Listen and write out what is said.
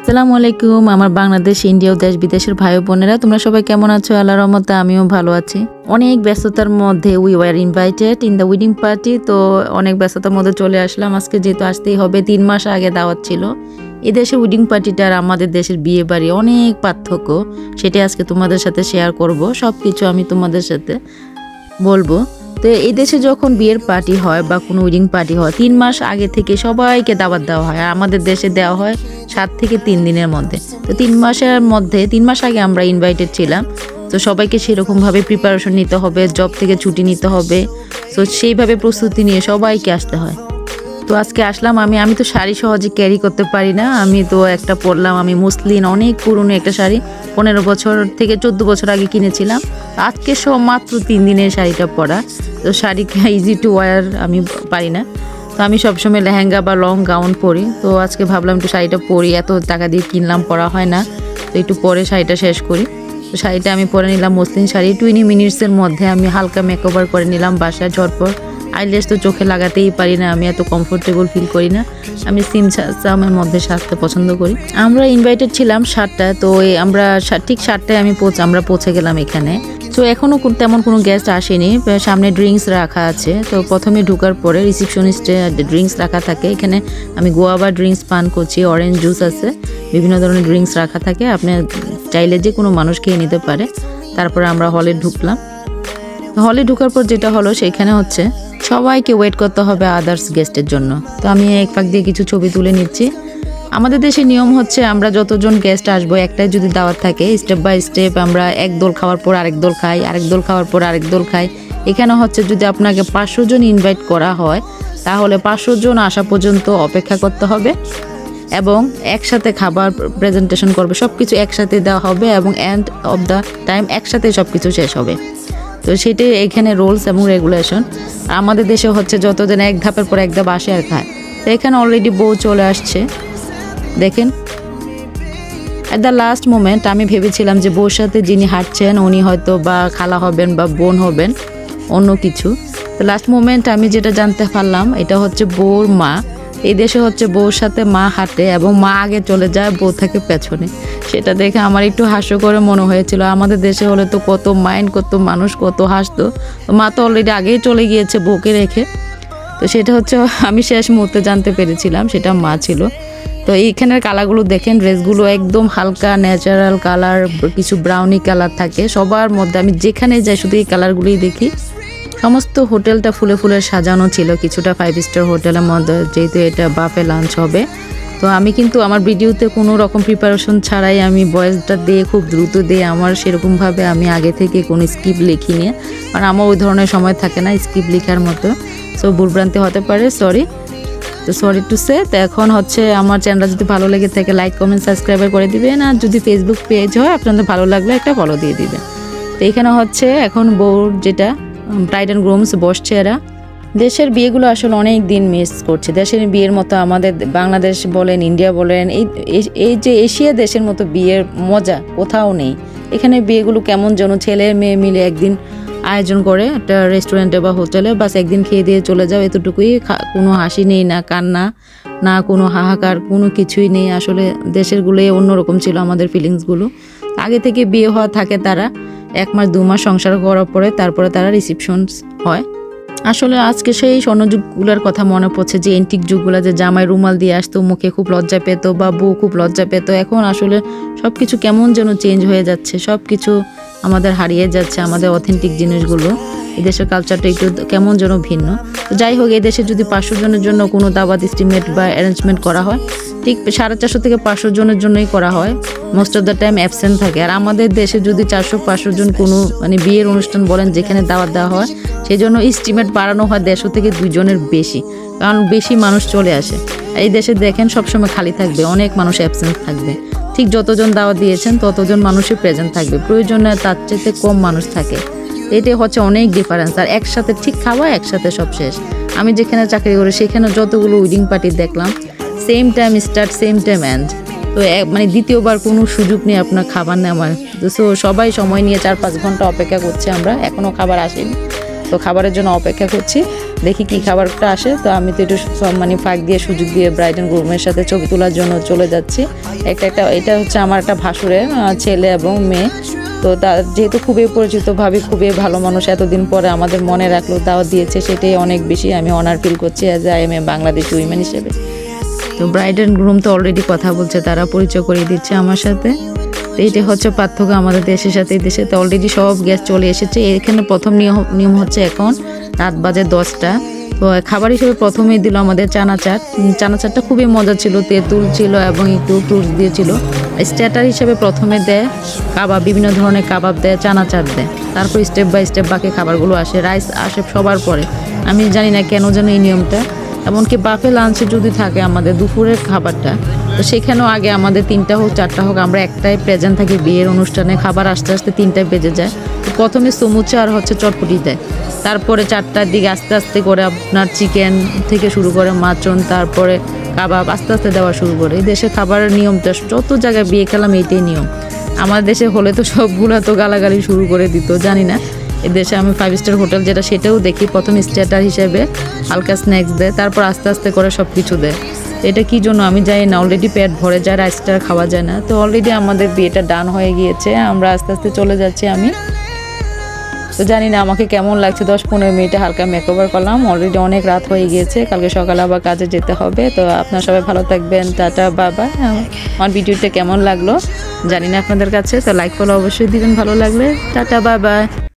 আসসালামু আলাইকুম আমার বাংলাদেশ ইন্ডিয়া ও দেশ বিদেশের ভাই বোনেরা তোমরা সবাই কেমন আছো আল্লাহর রহমতে আমিও ভালো আছি অনেক ব্যস্ততার মধ্যে we were invited in the wedding party তো অনেক ব্যস্ততার মধ্যে চলে আসলাম আজকে যেহেতু আসতেই হবে 3 মাস আগে দাওয়াত ছিল এই দেশের ওয়েডিং পার্টিটা আর আমাদের দেশের বিয়ে বাড়ি অনেক পার্থক্য সেটা আজকে তোমাদের সাথে শেয়ার করব সবকিছু আমি তোমাদের সাথে বলবো তো এই দেশে যখন বিয়ের পার্টি হয় বা কোনো ওয়েডিং পার্টি হয় 3 মাস আগে থেকে সবাইকে দাওয়াত দেওয়া হয় আর আমাদের দেশে দেওয়া হয় 7 থেকে 3 দিনের মধ্যে তো 3 মাসের মধ্যে 3 মাস আগে আমরা ইনভাইটেড ছিলাম তো সবাইকে সেরকমভাবে প্রিপারেশন নিতে হবে জব থেকে ছুটি নিতে হবে তো সেইভাবে প্রস্তুতি নিয়ে সবাইকে আসতে হয় তো আজকে আসলাম আমি তো শাড়ি সহজে ক্যারি করতে পারি না আমি তো একটা পরলাম আমি মুসলিন অনেক পুরনো একটা শাড়ি 15 বছর থেকে 14 বছর আগে কিনেছিলাম আজকে সব মাত্র 3 দিনের শাড়িটা পরা তো শাড়ি ইজি টু ওয়্যার আমি পারি না তো আমি সবসময় লেহেঙ্গা বা লং গাউন পরি তো আজকে ভাবলাম একটু শাড়িটা পরি এত টাকা দিয়ে কিনলাম পরা হয় না তো একটু পরে শাড়িটা শেষ করি তো শাড়িটা আমি পরে নিলাম মুসলিন শাড়ি 20 মিনিটসের মধ্যে আমি হালকা মেকওভার করে নিলাম বাসায় ঝটপট আইল্যাশ তো চোখে লাগাতেই পারি না আমি এত কমফোর্টেবল ফিল করি না আমি সিমসামের মধ্যে সাজতে পছন্দ করি আমরা ইনভাইটেড ছিলাম 7টায় তো আমরা ঠিক 7টায় আমরা পৌঁছে গেলাম এখানে তো এখনও তেমন কোনো গেস্ট আসেনি সামনে ড্রিঙ্কস রাখা আছে তো প্রথমে ঢোকার পরে রিসেপশনিস্টে ড্রিঙ্কস রাখা থাকে এখানে আমি গোয়াবা ড্রিঙ্কস পান করছি অরেঞ্জ জুস আছে বিভিন্ন ধরনের ড্রিঙ্কস রাখা থাকে আপনি চাইলে যে কোনো মানুষ খেয়ে নিতে পারে তারপরে আমরা হলে ঢুকলাম হলে ঢোকার পর যেটা হলো সেখানে হচ্ছে সবাইকে ওয়েট করতে হবে আদার্স গেস্টের জন্য তো আমি এক ফাঁক দিয়ে কিছু ছবি তুলে নিচ্ছি আমাদের দেশে নিয়ম হচ্ছে আমরা যতজন গেস্ট আসবো একটাই যদি দাওয়াত থাকে স্টেপ বাই স্টেপ আমরা এক দোল খাওয়ার পর আরেক দোল খাই আরেক দোল খাওয়ার পর আরেক দোল খাই এখানে হচ্ছে যদি আপনাকে 500 জন ইনভাইট করা হয় তাহলে 500 জন আসা পর্যন্ত অপেক্ষা করতে হবে এবং একসাথে খাবার প্রেজেন্টেশন করবে সব কিছু একসাথে দেওয়া হবে এবং এন্ড অফ দ্য টাইম একসাথে সব কিছু শেষ হবে তো সেটাই এখানে রুলস এবং রেগুলেশন আমাদের দেশে হচ্ছে যতদিন এক ধাপের পর এক ধাপ আসে আর খায় তো এখানে অলরেডি বউ চলে আসছে দেখেন অ্যাট দ্য লাস্ট মোমেন্ট আমি ভেবেছিলাম যে বউর সাথে যিনি হাঁটছেন উনি হয়তো বা খালা হবেন বা বোন হবেন অন্য কিছু তো লাস্ট মোমেন্ট আমি যেটা জানতে পারলাম এটা হচ্ছে বউর মা এই দেশে হচ্ছে বউর সাথে মা হাঁটে এবং মা আগে চলে যায় বউ থাকে পেছনে সেটা দেখে আমার একটু হাস্যকর মনে হয়েছিল আমাদের দেশে হলে তো কত মাইন্ড কত মানুষ কত হাসতো মা তো অলরেডি আগেই চলে গিয়েছে বউকে রেখে তো সেটা হচ্ছে আমি শেষ মুহূর্তে জানতে পেরেছিলাম সেটা মা ছিল তো এইখানের কালারগুলো দেখেন ড্রেসগুলো একদম হালকা ন্যাচারাল কালার কিছু ব্রাউনি কালার থাকে সবার মধ্যে আমি যেখানে যাই শুধু এই কালারগুলোই দেখি সমস্ত হোটেলটা ফুলে ফুলে সাজানো ছিল কিছুটা 5 স্টার হোটেলের মধ্যে যেহেতু এটা বাফে লাঞ্চ হবে তো আমি কিন্তু আমার ভিডিওতে কোনো রকম প্রিপারেশন ছাড়াই আমি ভয়েসটা দিয়ে খুব দ্রুত দিয়ে আমার সেরকমভাবে আমি আগে থেকে কোনো স্ক্রিপ্ট লিখি নিয়ে কারণ আমার ওই ধরনের সময় থাকে না স্ক্রিপ্ট লেখার মতো সো ভুলভ্রান্তি হতে পারে সরি তো সরি টু সে তো এখন হচ্ছে আমার চ্যানেলটা যদি ভালো লেগে থাকে লাইক কমেন্ট সাবস্ক্রাইব করে দিবেন আর যদি ফেসবুক পেজ হয় আপনাদের ভালো লাগলে একটা ফলো দিয়ে দিবেন তো এখানে হচ্ছে এখন বউর যেটা ব্রাইড অ্যান্ড গ্রুমস বসছে এরা দেশের বিয়েগুলো আসলে অনেক দিন মিস করছে দেশের বিয়ের মতো আমাদের বাংলাদেশ বলেন ইন্ডিয়া বলেন এই যে এশিয়া দেশের মতো বিয়ের মজা কোথাও নেই এখানে বিয়েগুলো কেমন যেন ছেলে মেয়ে মিলে একদিন আয়োজন করে একটা রেস্টুরেন্টে বা হোটেলে বাস একদিন খেয়ে দিয়ে চলে যাও এতটুকুই কোনো হাসি নেই না কান্না না কোনো হাহাকার কোনো কিছুই নেই আসলে দেশেরগুলোই অন্যরকম ছিল আমাদের ফিলিংসগুলো আগে থেকে বিয়ে হওয়া থাকে তারা 1 মাস 2 মাস সংসার করার পরে তারপরে তারা রিসেপশনস হয় আসলে আজকে সেই স্বর্ণযুগগুলোর কথা মনে পড়ছে যে এন্টিক যুগগুলো যে জামাই রুমাল দিয়ে আসতো মুখে খুব লজ্জা পেত বা বউ খুব লজ্জা পেত এখন আসলে সব কিছু কেমন যেন চেঞ্জ হয়ে যাচ্ছে সব কিছু আমাদের হারিয়ে যাচ্ছে আমাদের অথেন্টিক জিনিসগুলো এদেশের কালচারটা একটু কেমন যেন ভিন্ন তো যাই হোক এদেশে যদি 500 জনের জন্য কোনো দাওয়াত এস্টিমেট বা অ্যারেঞ্জমেন্ট করা হয় ঠিক 450 থেকে 500 জনের জন্যই করা হয় most of the time absent থাকে আর আমাদের দেশে যদি 400-500 জন কোনো মানে বিয়ের অনুষ্ঠান বলেন যেখানে দাওয়াত দেওয়া হয় সেই জন্য এস্টিমেট বাড়ানো হয় 150 থেকে 2 জনের বেশি কারণ বেশি মানুষ চলে আসে এই দেশে দেখেন সবসময় খালি থাকবে অনেক মানুষ অ্যাবসেন্ট থাকবে ঠিক যতজন দাওয়াত দিয়েছেন ততজন মানুষই প্রেজেন্ট থাকবে প্রয়োজনে তার চাইতে কম মানুষ থাকে এটাই হচ্ছে অনেক ডিফারেন্স আর একসাথে ঠিক খাওয়া একসাথে সব শেষ আমি যেখানে চাকরি করি সেখানে যতগুলো ওয়েডিং পার্টি দেখলাম same time start same time end তো মানে দ্বিতীয়বার কোনো সুযোগ নেই আপনার খাবার নেওয়ার তো সবাই সময় নিয়ে 4-5 ঘন্টা অপেক্ষা করছে আমরা এখনও খাবার আসেনি তো খাবারের জন্য অপেক্ষা করছি দেখি কি খাবারটা আসে। তো আমি তো একটু মানে ফাঁক দিয়ে সুযোগ দিয়ে ব্রাইড অ্যান্ড গ্রুমের সাথে ছবি তোলার জন্য চলে যাচ্ছি। এটা হচ্ছে আমার একটা ভাসুরের ছেলে এবং মেয়ে। তো যেহেতু খুবই পরিচিত ভাবি, খুবই ভালো মানুষ, এতদিন পরে আমাদের মনে রাখলো, দাওয়াত দিয়েছে, সেটাই অনেক বেশি আমি অনার ফিল করছি as I M A Bangladeshi women হিসেবে। তো ব্রাইড অ্যান্ড গ্রুম তো অলরেডি কথা বলছে, তারা পরিচয় করিয়ে দিচ্ছে আমার সাথে। তো এইটা হচ্ছে পার্থক্য আমাদের দেশের সাথে এই দেশে। তো অলরেডি সব গ্যাস চলে এসেছে। এখানে প্রথম নিয়ম হচ্ছে এখন রাত বাজে 10টা। তো খাবার হিসেবে প্রথমেই দিল আমাদের চানাচারটা খুবই মজা ছিল, তেঁতুল ছিল এবং একটু ফ্রুটস দিয়েছিল। স্টার্টার হিসেবে প্রথমে দেয় কাবাব, বিভিন্ন ধরনের কাবাব দেয়, চানাচার দেয়, তারপর স্টেপ বাই স্টেপ বাকি খাবারগুলো আসে, রাইস আসে সবার পরে। আমি জানি না কেন যেন এই নিয়মটা। এমনকি বাফে লাঞ্চে যদি থাকে আমাদের দুপুরের খাবারটা, তো সেখানেও আগে আমাদের 3টা হোক 4টা হোক আমরা একটাই প্রেজেন্ট থাকি বিয়ের অনুষ্ঠানে। খাবার আস্তে আস্তে 3টায় বেজে যায়। তো প্রথমে সমুচা আর হচ্ছে চটপটি দেয়, তারপরে 4টার দিকে আস্তে আস্তে করে আপনার চিকেন থেকে শুরু করে মাটন, তারপরে কাবাব আস্তে আস্তে দেওয়া শুরু করে। এই দেশে খাবারের নিয়মটা যত জায়গায় বিয়ে খেলাম এইটাই নিয়ম। আমার দেশে হলে তো সবগুলো তো গালাগালি শুরু করে দিত, জানি না। এদেশে আমি 5 স্টার হোটেল যেটা সেটাও দেখি, প্রথম স্টার্টার হিসেবে হালকা স্ন্যাক্স দেয়, তারপর আস্তে আস্তে করে সব কিছু দেয়। এটা কি জন্য আমি জানি না, অলরেডি পেট ভরে যায়, রাইসটা খাওয়া যায় না। তো অলরেডি আমাদের বিয়েটা ডান হয়ে গিয়েছে, আমরা আস্তে আস্তে চলে যাচ্ছি। আমি তো জানি না আমাকে কেমন লাগছে, 10-15 মিনিটে হালকা মেকওভার করলাম। অলরেডি অনেক রাত হয়ে গিয়েছে, কালকে সকালে আবার কাজে যেতে হবে। তো আপনারা সবাই ভালো থাকবেন, টাটা বাবা। আমার ভিডিওটা কেমন লাগলো জানি না আপনাদের কাছে, তো লাইক ফলো অবশ্যই দিবেন ভালো লাগলে। টাটা বাবা।